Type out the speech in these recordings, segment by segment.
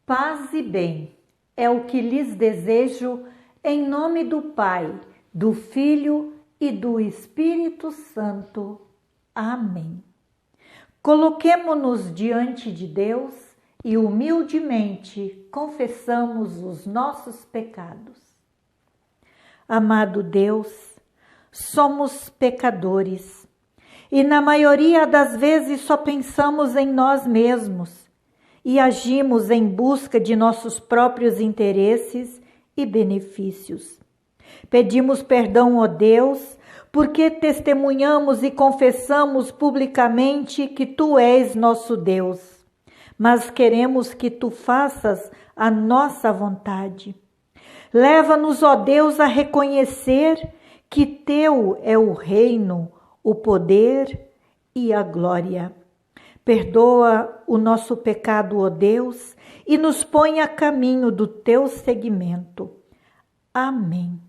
Paz e bem é o que lhes desejo, em nome do Pai, do Filho e do Espírito Santo. Amém. Coloquemo-nos diante de Deus e humildemente confessamos os nossos pecados. Amado Deus, somos pecadores e na maioria das vezes só pensamos em nós mesmos e agimos em busca de nossos próprios interesses e benefícios. Pedimos perdão, ó Deus, porque testemunhamos e confessamos publicamente que Tu és nosso Deus, mas queremos que Tu faças a nossa vontade. Leva-nos, ó Deus, a reconhecer que Teu é o reino, o poder e a glória. Perdoa o nosso pecado, ó Deus, e nos põe a caminho do Teu seguimento. Amém.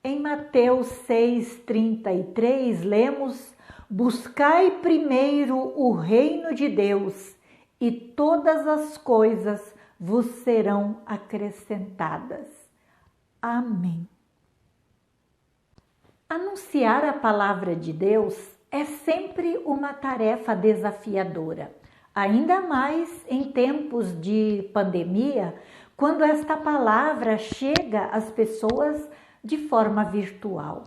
Em Mateus 6,33, lemos: buscai primeiro o reino de Deus, e todas as coisas vos serão acrescentadas. Amém. Anunciar a palavra de Deus é sempre uma tarefa desafiadora, ainda mais em tempos de pandemia, quando esta palavra chega às pessoas de forma virtual.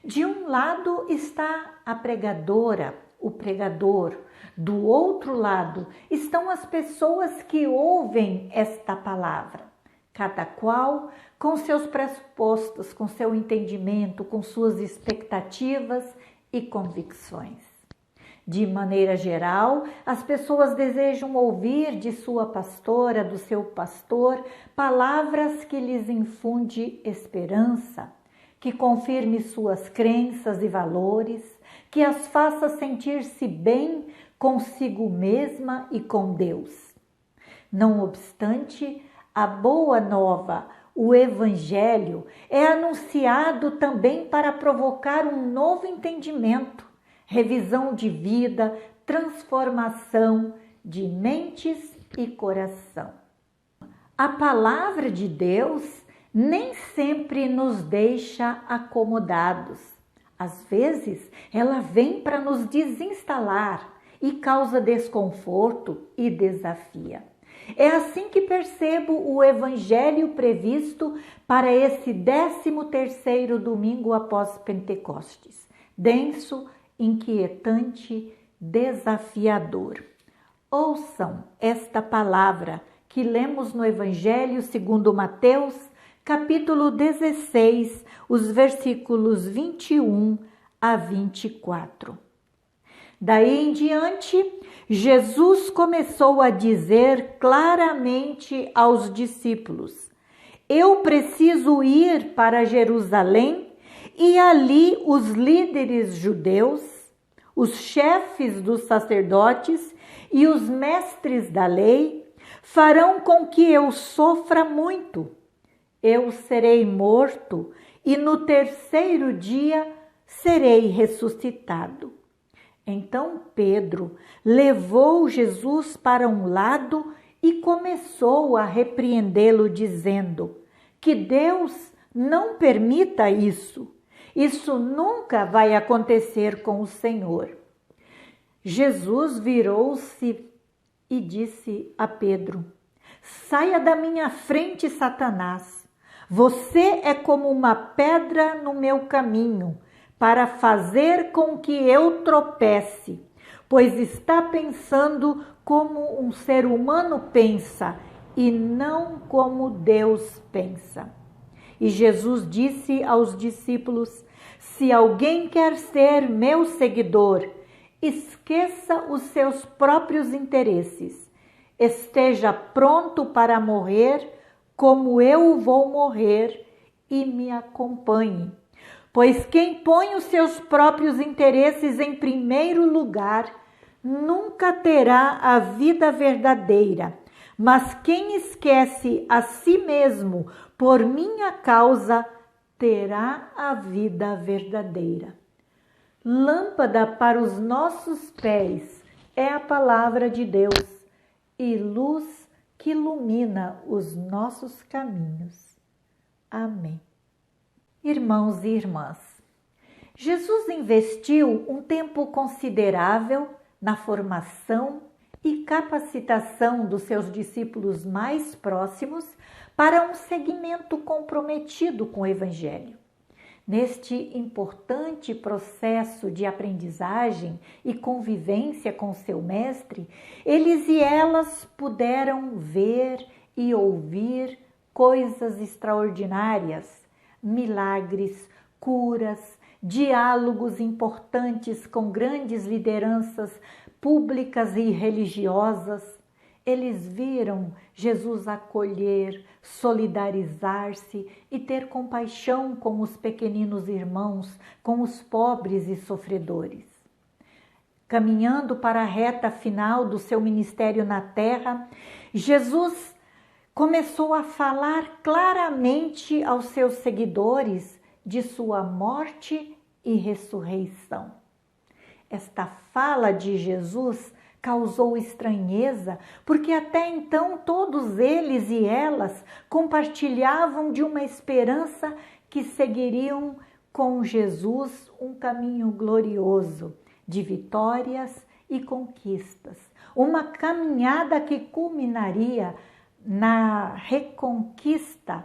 De um lado está a pregadora, o pregador. Do outro lado estão as pessoas que ouvem esta palavra. Cada qual com seus pressupostos, com seu entendimento, com suas expectativas e convicções. De maneira geral, as pessoas desejam ouvir de sua pastora, do seu pastor, palavras que lhes infunde esperança, que confirme suas crenças e valores, que as faça sentir-se bem consigo mesma e com Deus. Não obstante, a boa nova, o Evangelho, é anunciado também para provocar um novo entendimento, revisão de vida, transformação de mentes e coração. A palavra de Deus nem sempre nos deixa acomodados. Às vezes, ela vem para nos desinstalar e causa desconforto e desafia. É assim que percebo o evangelho previsto para esse 13º domingo após Pentecostes. Denso, inquietante, desafiador. Ouçam esta palavra que lemos no Evangelho segundo Mateus, capítulo 16, os versículos 21 a 24. Daí em diante, Jesus começou a dizer claramente aos discípulos: eu preciso ir para Jerusalém e ali os líderes judeus, os chefes dos sacerdotes e os mestres da lei farão com que eu sofra muito. Eu serei morto e no 3º dia serei ressuscitado. Então Pedro levou Jesus para um lado e começou a repreendê-lo, dizendo: que Deus não permita isso. Isso nunca vai acontecer com o Senhor. Jesus virou-se e disse a Pedro: saia da minha frente, Satanás. Você é como uma pedra no meu caminho, para fazer com que eu tropece, pois está pensando como um ser humano pensa e não como Deus pensa. E Jesus disse aos discípulos: se alguém quer ser meu seguidor, esqueça os seus próprios interesses, esteja pronto para morrer como eu vou morrer e me acompanhe. Pois quem põe os seus próprios interesses em primeiro lugar nunca terá a vida verdadeira, mas quem esquece a si mesmo por minha causa terá a vida verdadeira. Lâmpada para os nossos pés é a palavra de Deus e luz que ilumina os nossos caminhos. Amém. Irmãos e irmãs, Jesus investiu um tempo considerável na formação e capacitação dos seus discípulos mais próximos para um seguimento comprometido com o Evangelho. Neste importante processo de aprendizagem e convivência com seu mestre, eles e elas puderam ver e ouvir coisas extraordinárias, milagres, curas, diálogos importantes com grandes lideranças públicas e religiosas. Eles viram Jesus acolher, solidarizar-se e ter compaixão com os pequeninos irmãos, com os pobres e sofredores. Caminhando para a reta final do seu ministério na terra, Jesus começou a falar claramente aos seus seguidores de sua morte e ressurreição. Esta fala de Jesus causou estranheza, porque até então todos eles e elas compartilhavam de uma esperança que seguiriam com Jesus um caminho glorioso de vitórias e conquistas, uma caminhada que culminaria na reconquista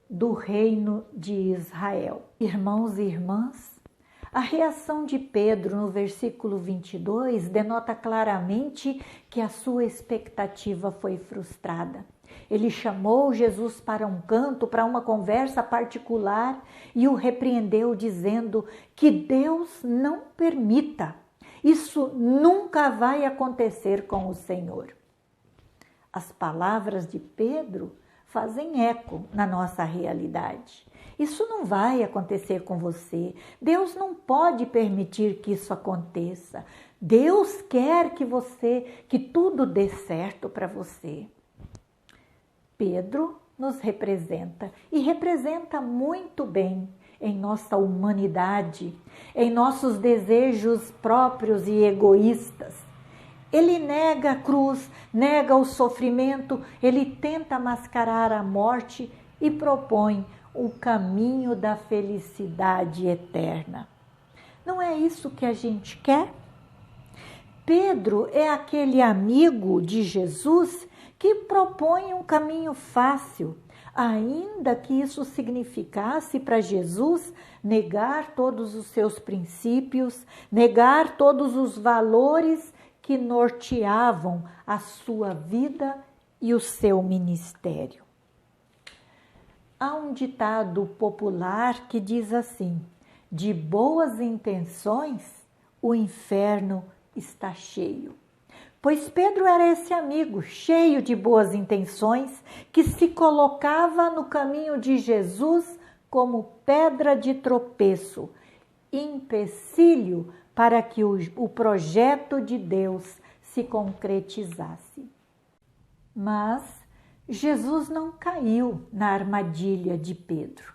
do reino de Israel. Irmãos e irmãs, a reação de Pedro no versículo 22 denota claramente que a sua expectativa foi frustrada. Ele chamou Jesus para um canto, para uma conversa particular e o repreendeu dizendo que Deus não permita. Isso nunca vai acontecer com o Senhor. As palavras de Pedro fazem eco na nossa realidade. Isso não vai acontecer com você. Deus não pode permitir que isso aconteça. Deus quer que tudo dê certo para você. Pedro nos representa e representa muito bem em nossa humanidade, em nossos desejos próprios e egoístas. Ele nega a cruz, nega o sofrimento, ele tenta mascarar a morte e propõe o caminho da felicidade eterna. Não é isso que a gente quer? Pedro é aquele amigo de Jesus que propõe um caminho fácil, ainda que isso significasse para Jesus negar todos os seus princípios, negar todos os valores que norteavam a sua vida e o seu ministério. Há um ditado popular que diz assim: de boas intenções o inferno está cheio. Pois Pedro era esse amigo cheio de boas intenções que se colocava no caminho de Jesus como pedra de tropeço, empecilho para que o projeto de Deus se concretizasse. Mas Jesus não caiu na armadilha de Pedro.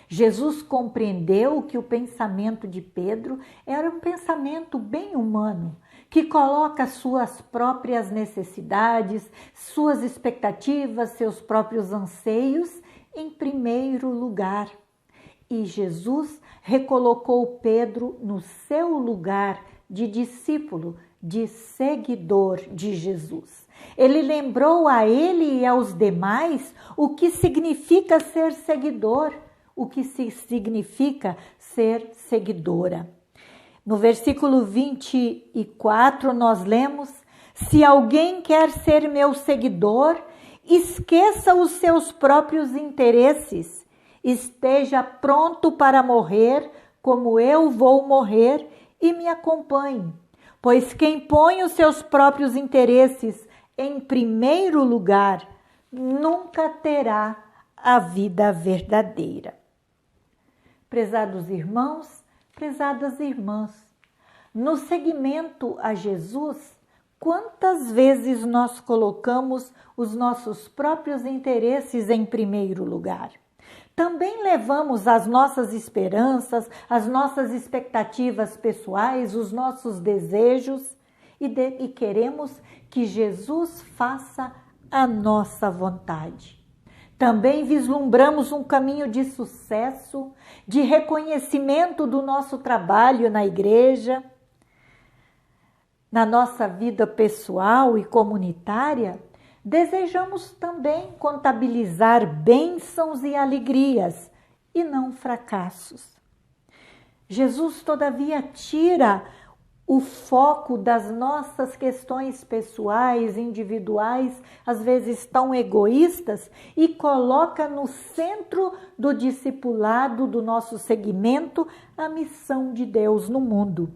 Jesus compreendeu que o pensamento de Pedro era um pensamento bem humano, que coloca suas próprias necessidades, suas expectativas, seus próprios anseios em primeiro lugar. E Jesus recolocou Pedro no seu lugar de discípulo, de seguidor de Jesus. Ele lembrou a ele e aos demais o que significa ser seguidor, o que significa ser seguidora. No versículo 24 nós lemos: se alguém quer ser meu seguidor, esqueça os seus próprios interesses, esteja pronto para morrer como eu vou morrer e me acompanhe. Pois quem põe os seus próprios interesses em primeiro lugar nunca terá a vida verdadeira. Prezados irmãos, prezadas irmãs, no seguimento a Jesus, quantas vezes nós colocamos os nossos próprios interesses em primeiro lugar? Também levamos as nossas esperanças, as nossas expectativas pessoais, os nossos desejos e queremos que Jesus faça a nossa vontade. Também vislumbramos um caminho de sucesso, de reconhecimento do nosso trabalho na igreja, na nossa vida pessoal e comunitária. Desejamos também contabilizar bênçãos e alegrias e não fracassos. Jesus, todavia, tira o foco das nossas questões pessoais, individuais, às vezes tão egoístas, e coloca no centro do discipulado, do nosso segmento, a missão de Deus no mundo.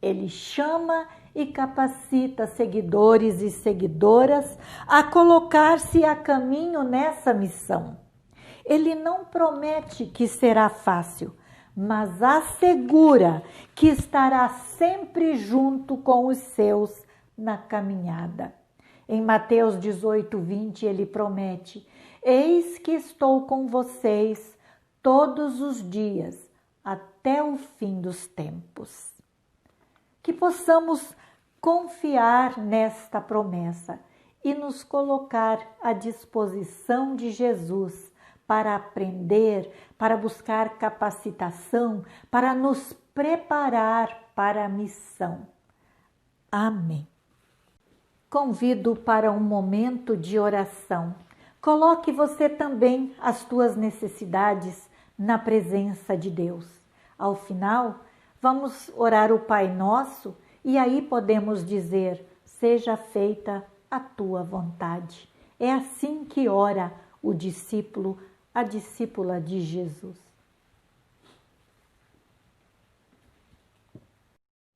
Ele chama e capacita seguidores e seguidoras a colocar-se a caminho nessa missão. Ele não promete que será fácil, mas assegura que estará sempre junto com os seus na caminhada. Em Mateus 18:20, ele promete: eis que estou com vocês todos os dias, até o fim dos tempos. Que possamos confiar nesta promessa e nos colocar à disposição de Jesus para aprender, para buscar capacitação, para nos preparar para a missão. Amém. Convido para um momento de oração. Coloque você também as tuas necessidades na presença de Deus. Ao final, vamos orar o Pai Nosso e aí podemos dizer: seja feita a tua vontade. É assim que ora o discípulo, a discípula de Jesus.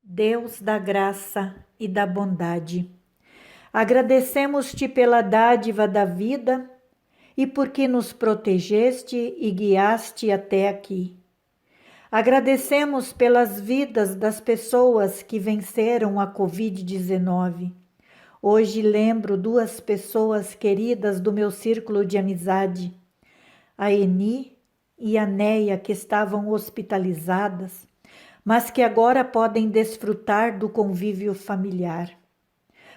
Deus da graça e da bondade, agradecemos-te pela dádiva da vida e porque nos protegeste e guiaste até aqui. Agradecemos pelas vidas das pessoas que venceram a Covid-19. Hoje lembro 2 pessoas queridas do meu círculo de amizade, a Eni e a Neia, que estavam hospitalizadas, mas que agora podem desfrutar do convívio familiar.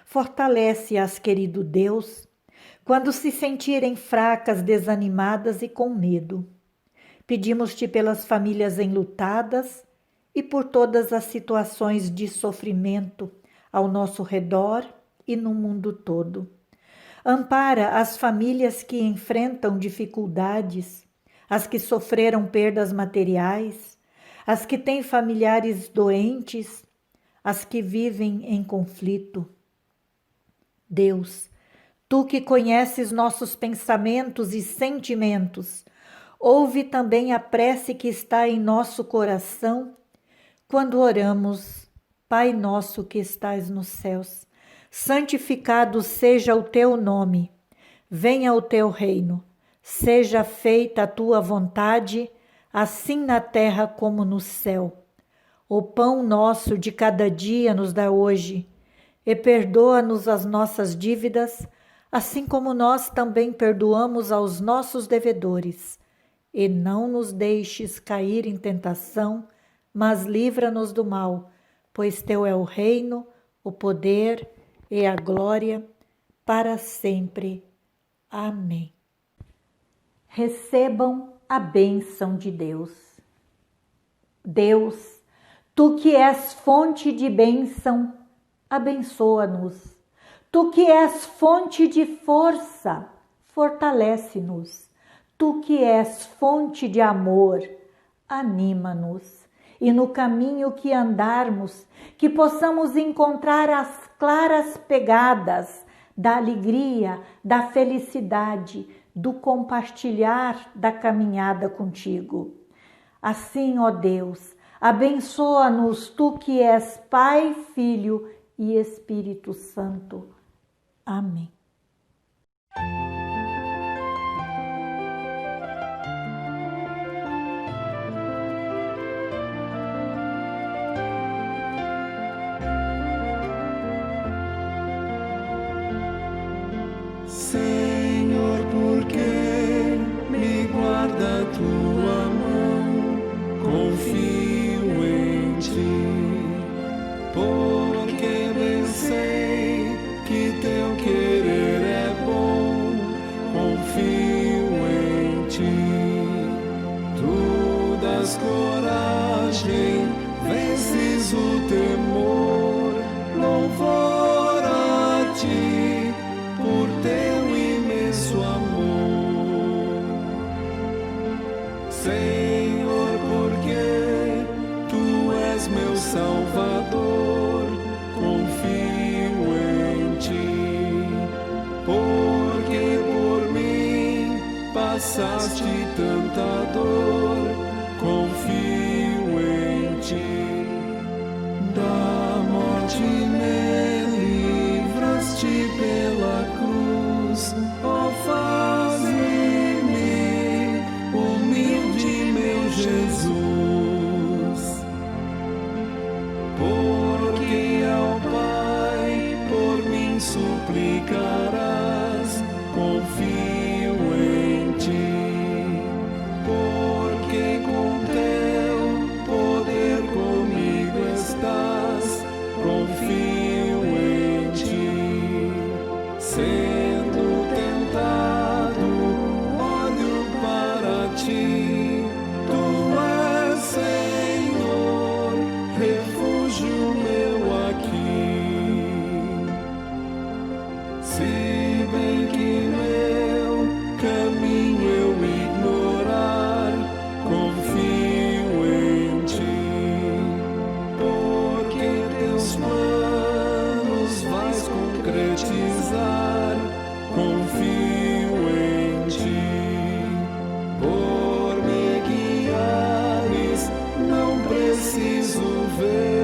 Fortalece-as, querido Deus, quando se sentirem fracas, desanimadas e com medo. Pedimos-te pelas famílias enlutadas e por todas as situações de sofrimento ao nosso redor e no mundo todo. Ampara as famílias que enfrentam dificuldades, as que sofreram perdas materiais, as que têm familiares doentes, as que vivem em conflito. Deus, tu que conheces nossos pensamentos e sentimentos, ouve também a prece que está em nosso coração quando oramos: Pai nosso que estais nos céus, santificado seja o teu nome, venha o teu reino, seja feita a tua vontade, assim na terra como no céu. O pão nosso de cada dia nos dá hoje, e perdoa-nos as nossas dívidas, assim como nós também perdoamos aos nossos devedores. E não nos deixes cair em tentação, mas livra-nos do mal, pois teu é o reino, o poder e a glória para sempre. Amém. Recebam a bênção de Deus. Deus, tu que és fonte de bênção, abençoa-nos. Tu que és fonte de força, fortalece-nos. Tu que és fonte de amor, anima-nos. E no caminho que andarmos, que possamos encontrar as claras pegadas da alegria, da felicidade, do compartilhar da caminhada contigo. Assim, ó Deus, abençoa-nos, tu que és Pai, Filho e Espírito Santo. Amém. Senhor, por que me guarda tua mão? Confio em ti, porque das coragem, vences o temor. Louvor a ti por teu imenso amor, Senhor, porque tu és meu Salvador. Confio em ti, porque por mim passaste tanta dor. Confio em ti, da morte me livraste pela cruz. Ó, faze-me humilde, meu Jesus, porque ao Pai por mim suplicarás. Confio em ti, porque com teu poder comigo estás. Confio em ti, sendo tentado, olho para ti. Tu és, Senhor, refúgio meu aqui. Se bem que meu caminho eu ignorar, confio em ti, porque teus planos vais concretizar. Confio em ti, por me guiares, não preciso ver.